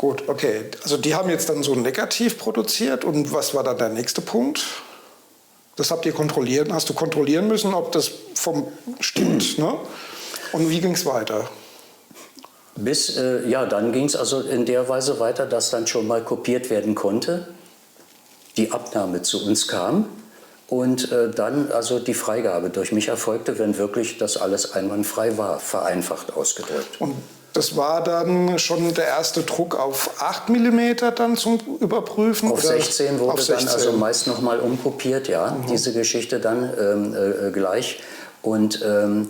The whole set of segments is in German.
Gut, okay. Also die haben jetzt dann so ein Negativ produziert und was war dann der nächste Punkt? Das habt ihr kontrolliert, hast du kontrollieren müssen, ob das stimmt, ne? Und wie ging es weiter? Dann ging es also in der Weise weiter, dass dann schon mal kopiert werden konnte, die Abnahme zu uns kam und dann also die Freigabe durch mich erfolgte, wenn wirklich das alles einwandfrei war, vereinfacht ausgedrückt. Und das war dann schon der erste Druck auf 8 mm dann zum Überprüfen? Auf 16 wurde auf 16. dann also meist nochmal umkopiert, ja, diese Geschichte dann gleich. Und dann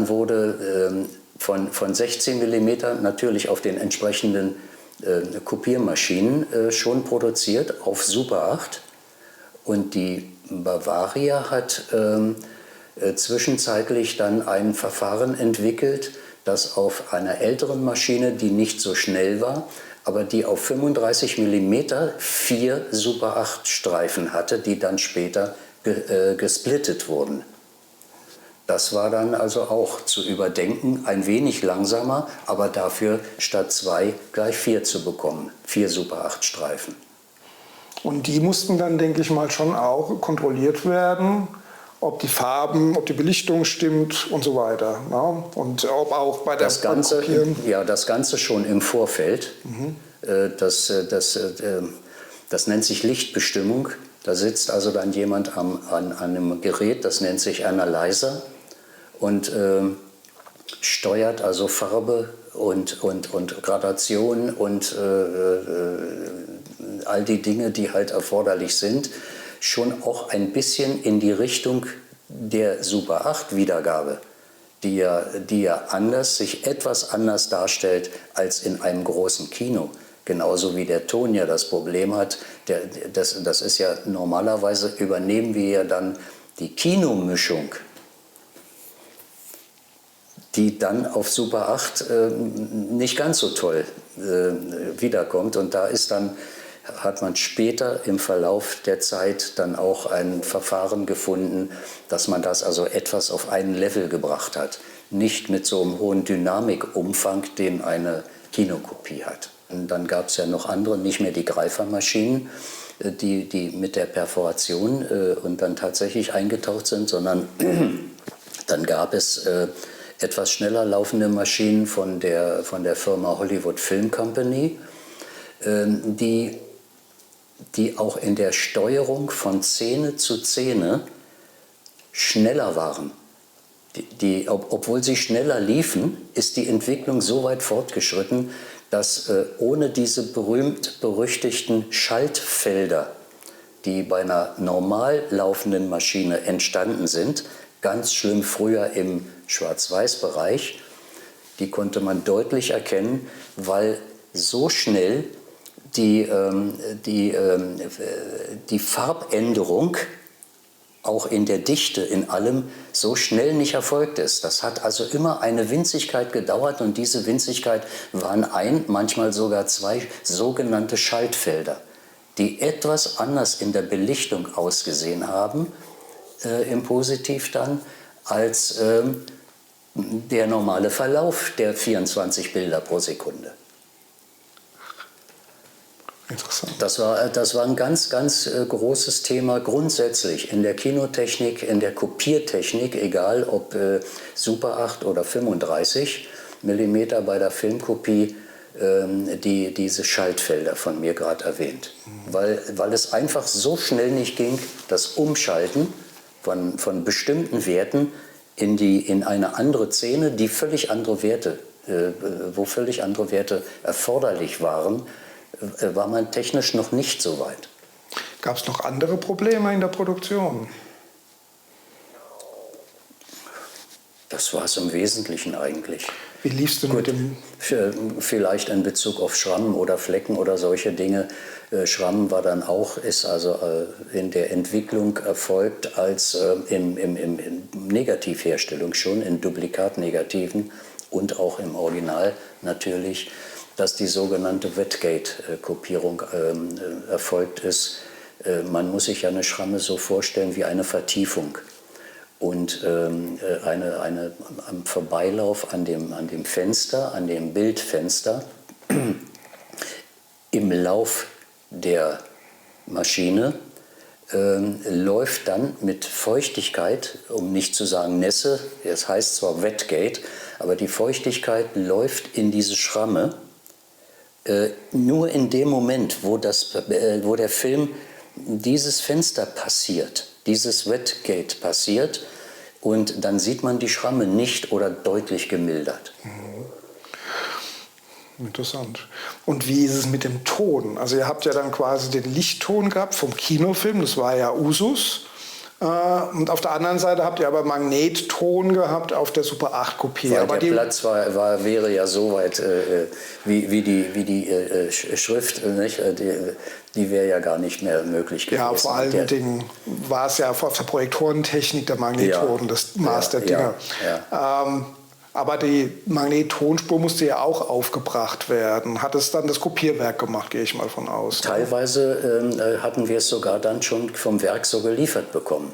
wurde von 16 mm natürlich auf den entsprechenden Kopiermaschinen schon produziert auf Super 8. Und die Bavaria hat zwischenzeitlich dann ein Verfahren entwickelt, das auf einer älteren Maschine, die nicht so schnell war, aber die auf 35 mm 4 Super 8 Streifen hatte, die dann später gesplittet wurden. Das war dann also auch zu überdenken, ein wenig langsamer, aber dafür statt 2 gleich 4 zu bekommen, 4 Super 8 Streifen. Und die mussten dann, denke ich mal, schon auch kontrolliert werden, ob die Farben, ob die Belichtung stimmt und so weiter. Ja? Und ob auch bei der Kopieren. Ja, das Ganze schon im Vorfeld. Das nennt sich Lichtbestimmung. Da sitzt also dann jemand an einem Gerät, das nennt sich Analyzer und steuert also Farbe und Gradation und all die Dinge, die halt erforderlich sind, schon auch ein bisschen in die Richtung der Super 8 Wiedergabe, die ja sich etwas anders darstellt als in einem großen Kino. Genauso wie der Ton ja das Problem hat, das ist ja normalerweise, übernehmen wir ja dann die Kinomischung, die dann auf Super 8 nicht ganz so toll wiederkommt. Und da hat man später im Verlauf der Zeit dann auch ein Verfahren gefunden, dass man das also etwas auf ein Level gebracht hat. Nicht mit so einem hohen Dynamikumfang, den eine Kinokopie hat. Und dann gab es ja noch andere, nicht mehr die Greifermaschinen, die mit der Perforation und dann tatsächlich eingetaucht sind, sondern dann gab es etwas schneller laufende Maschinen von der Firma Hollywood Film Company, die auch in der Steuerung von Szene zu Szene schneller waren. Obwohl sie schneller liefen, ist die Entwicklung so weit fortgeschritten, dass ohne diese berühmt-berüchtigten Schaltfelder, die bei einer normal laufenden Maschine entstanden sind, ganz schlimm früher im Schwarz-Weiß-Bereich, die konnte man deutlich erkennen, weil so schnell die Farbänderung auch in der Dichte, in allem, so schnell nicht erfolgt ist. Das hat also immer eine Winzigkeit gedauert und diese Winzigkeit waren manchmal sogar 2 sogenannte Schaltfelder, die etwas anders in der Belichtung ausgesehen haben, im Positiv dann, als der normale Verlauf der 24 Bilder pro Sekunde. Interessant. Das war ein ganz, ganz großes Thema grundsätzlich in der Kinotechnik, in der Kopiertechnik, egal ob Super 8 oder 35 mm bei der Filmkopie, diese Schaltfelder von mir gerade erwähnt. Weil es einfach so schnell nicht ging, das Umschalten von bestimmten Werten in eine andere Szene, die völlig andere Werte, wo völlig andere Werte erforderlich waren, war man technisch noch nicht so weit. Gab es noch andere Probleme in der Produktion? Das war es im Wesentlichen eigentlich. Wie liefst du mit dem? Vielleicht in Bezug auf Schrammen oder Flecken oder solche Dinge. Schrammen ist also in der Entwicklung erfolgt als in Negativherstellung schon, in Duplikatnegativen und auch im Original natürlich, dass die sogenannte Wetgate-Kopierung erfolgt ist. Man muss sich ja eine Schramme so vorstellen wie eine Vertiefung. Und am Vorbeilauf an dem Fenster, an dem Bildfenster, Im Lauf der Maschine läuft dann mit Feuchtigkeit, um nicht zu sagen Nässe, es heißt zwar Wetgate, aber die Feuchtigkeit läuft in diese Schramme. Nur in dem Moment, wo der Film dieses Fenster passiert, dieses Wetgate passiert, und dann sieht man die Schramme nicht oder deutlich gemildert. Interessant. Und wie ist es mit dem Ton? Also ihr habt ja dann quasi den Lichtton gehabt vom Kinofilm, das war ja Usus. Und auf der anderen Seite habt ihr aber Magnetton gehabt auf der Super 8 Kopie. Weil aber der Platz wäre ja so weit wie die Schrift, nicht? Die wäre ja gar nicht mehr möglich gewesen. Ja, vor allen Dingen war es ja auf der Projektorentechnik der Magnetton, das Maß der Dinger. Ja. Aber die Magnettonspur musste ja auch aufgebracht werden. Hat es dann das Kopierwerk gemacht, gehe ich mal von aus. Teilweise hatten wir es sogar dann schon vom Werk so geliefert bekommen.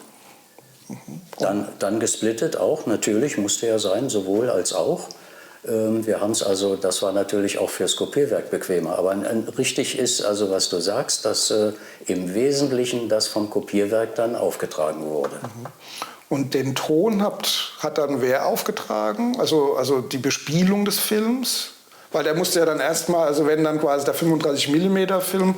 Dann gesplittet auch, natürlich, musste ja sein, sowohl als auch. Wir haben es also, das war natürlich auch fürs Kopierwerk bequemer. Aber richtig ist also, was du sagst, dass im Wesentlichen das vom Kopierwerk dann aufgetragen wurde. Und den Ton hat dann wer aufgetragen? Also die Bespielung des Films? Weil der musste ja dann erstmal, also wenn dann quasi der 35 mm Film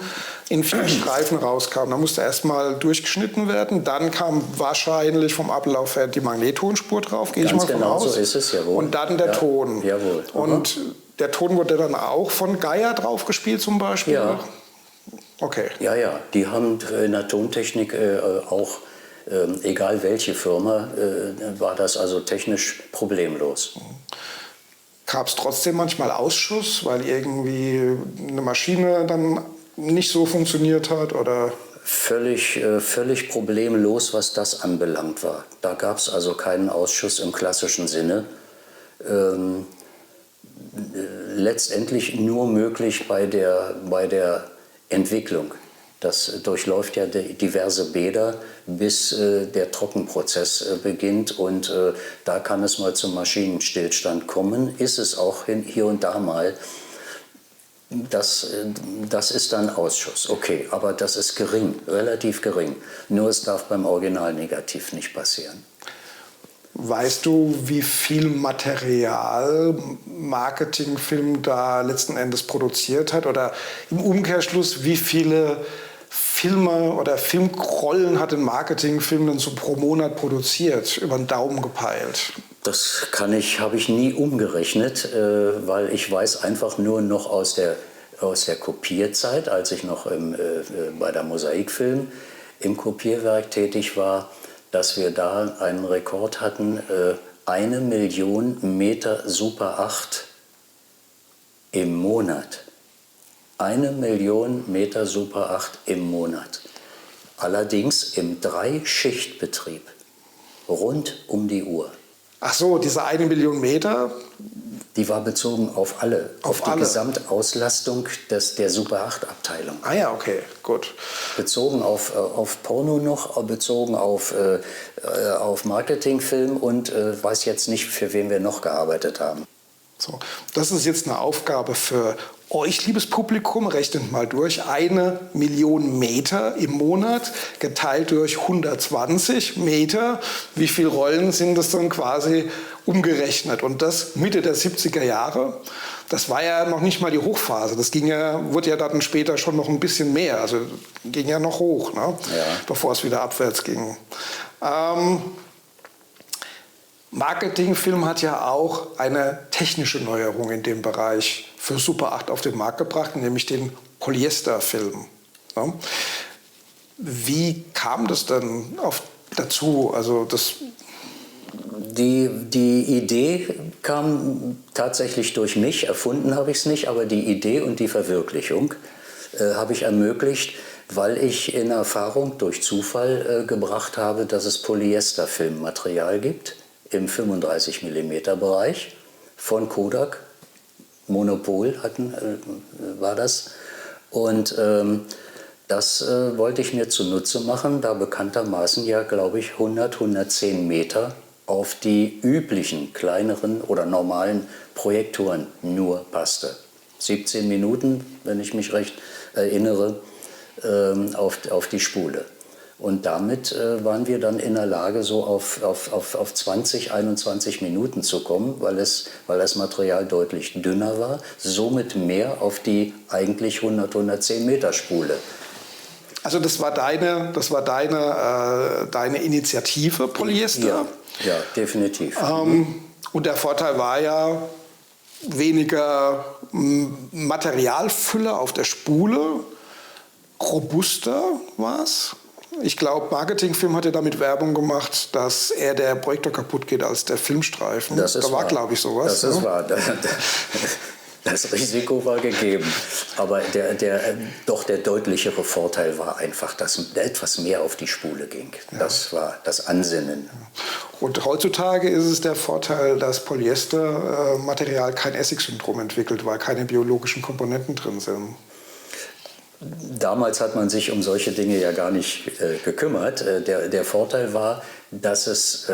in 4 Streifen rauskam, dann musste erstmal durchgeschnitten werden. Dann kam wahrscheinlich vom Ablauf her die Magnettonspur drauf, gehe ich mal von aus. Ganz genau so ist es, jawohl. Und dann der Ton. Jawohl. Und der Ton wurde dann auch von Geier drauf gespielt zum Beispiel? Ja. Okay. Ja, die haben in der Tontechnik auch, egal welche Firma, war das also technisch problemlos. Gab es trotzdem manchmal Ausschuss, weil irgendwie eine Maschine dann nicht so funktioniert hat? Oder? Völlig problemlos, was das anbelangt war. Da gab es also keinen Ausschuss im klassischen Sinne. Letztendlich nur möglich bei der Entwicklung. Das durchläuft ja diverse Bäder, bis der Trockenprozess beginnt. Und da kann es mal zum Maschinenstillstand kommen. Ist es auch hier und da mal. Das ist dann Ausschuss. Okay, aber das ist gering, relativ gering. Nur es darf beim Originalnegativ nicht passieren. Weißt du, wie viel Material Marketingfilm da letzten Endes produziert hat? Oder im Umkehrschluss, wie viele Filme oder Filmrollen hat ein Marketingfilm dann so pro Monat produziert, über den Daumen gepeilt? Das habe ich nie umgerechnet, weil ich weiß einfach nur noch aus der Kopierzeit, als ich noch bei der Mosaikfilm im Kopierwerk tätig war, dass wir da einen Rekord hatten, 1 Million Meter Super 8 im Monat. 1 Million Meter Super 8 im Monat. Allerdings im 3-Schichtbetrieb, rund um die Uhr. Ach so, diese 1 Million Meter? Die war bezogen auf alle, auf die alle. Gesamtauslastung der Super 8-Abteilung. Ah ja, okay, gut. Bezogen auf Porno noch, bezogen auf Marketingfilm und weiß jetzt nicht, für wen wir noch gearbeitet haben. So, das ist jetzt eine Aufgabe für euch, liebes Publikum. Rechnet mal durch. 1 Million Meter im Monat geteilt durch 120 Meter. Wie viele Rollen sind das dann quasi umgerechnet? Und das Mitte der 70er Jahre. Das war ja noch nicht mal die Hochphase. Das wurde ja dann später schon noch ein bisschen mehr. Also ging ja noch hoch, ne? Ja. Bevor es wieder abwärts ging. Marketingfilm hat ja auch eine technische Neuerung in dem Bereich für Super 8 auf den Markt gebracht, nämlich den Polyesterfilm. Ja. Wie kam das denn dazu? Also Die Idee kam tatsächlich durch mich, erfunden habe ich es nicht, aber die Idee und die Verwirklichung habe ich ermöglicht, weil ich in Erfahrung durch Zufall gebracht habe, dass es Polyesterfilmmaterial gibt im 35 mm Bereich von Kodak. Monopol war das. Und das wollte ich mir zunutze machen, da bekanntermaßen ja, glaube ich, 110 Meter auf die üblichen kleineren oder normalen Projektoren nur passte. 17 Minuten, wenn ich mich recht erinnere, auf die Spule. Und damit waren wir dann in der Lage, so auf 20, 21 Minuten zu kommen, weil das Material deutlich dünner war, somit mehr auf die eigentlich 100, 110 Meter Spule. Also das war deine Initiative, Polyester? Ja, definitiv. Und der Vorteil war ja weniger Materialfülle auf der Spule, robuster war es. Ich glaube, Marketingfilm hat ja damit Werbung gemacht, dass eher der Projektor kaputt geht als der Filmstreifen. Das ist da war, wahr. glaube ich, sowas. Das ist wahr. Das Risiko war gegeben. Aber der deutlichere Vorteil war einfach, dass etwas mehr auf die Spule ging. Ja. Das war das Ansinnen. Und heutzutage ist es der Vorteil, dass Polyestermaterial kein Essig-Syndrom entwickelt, weil keine biologischen Komponenten drin sind. Damals hat man sich um solche Dinge ja gar nicht gekümmert. Der Vorteil war, dass es...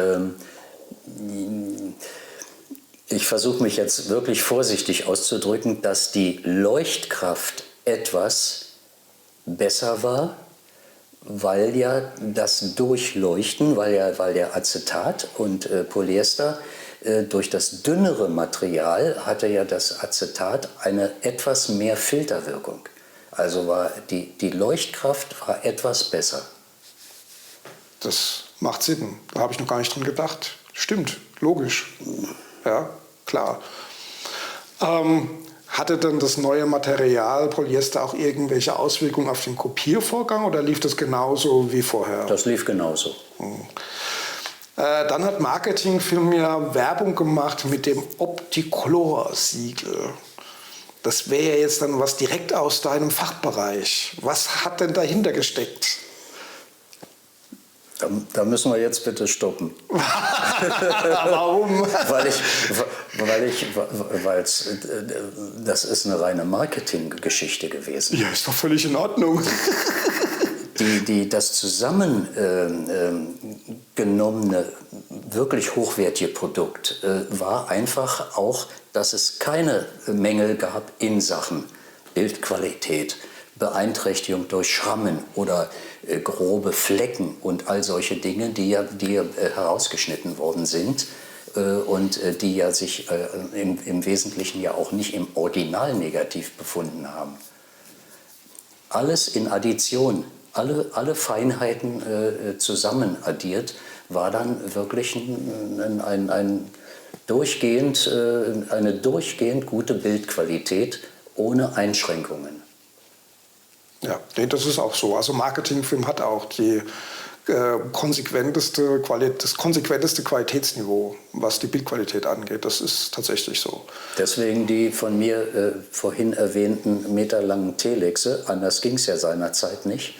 ich versuche mich jetzt wirklich vorsichtig auszudrücken, dass die Leuchtkraft etwas besser war, weil ja das Durchleuchten, weil der Acetat und Polyester durch das dünnere Material hatte ja das Acetat eine etwas mehr Filterwirkung. Also war die Leuchtkraft war etwas besser. Das macht Sinn. Da habe ich noch gar nicht dran gedacht. Stimmt, logisch. Ja, klar. Hatte denn das neue Material Polyester auch irgendwelche Auswirkungen auf den Kopiervorgang oder lief das genauso wie vorher? Das lief genauso. Dann hat Marketingfilm ja Werbung gemacht mit dem Opticolor-Siegel. Das wäre ja jetzt dann was direkt aus deinem Fachbereich. Was hat denn dahinter gesteckt? Da müssen wir jetzt bitte stoppen. Warum? Das ist eine reine Marketinggeschichte gewesen. Ja, ist doch völlig in Ordnung. Das zusammengenommene, wirklich hochwertige Produkt war einfach auch, dass es keine Mängel gab in Sachen Bildqualität, Beeinträchtigung durch Schrammen oder grobe Flecken und all solche Dinge, die herausgeschnitten worden sind und die ja sich im Wesentlichen ja auch nicht im Original negativ befunden haben. Alles in Addition, alle Feinheiten zusammen addiert, war dann wirklich eine durchgehend gute Bildqualität ohne Einschränkungen. Ja, nee, das ist auch so. Also Marketingfilm hat auch das konsequenteste Qualitätsniveau, was die Bildqualität angeht. Das ist tatsächlich so. Deswegen die von mir vorhin erwähnten meterlangen Telexe, anders ging es ja seinerzeit nicht.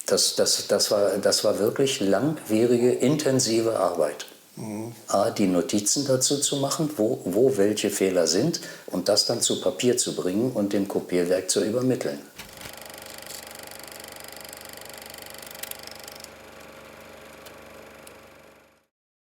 Das war wirklich langwierige, intensive Arbeit. A, die Notizen dazu zu machen, wo welche Fehler sind und das dann zu Papier zu bringen und dem Kopierwerk zu übermitteln.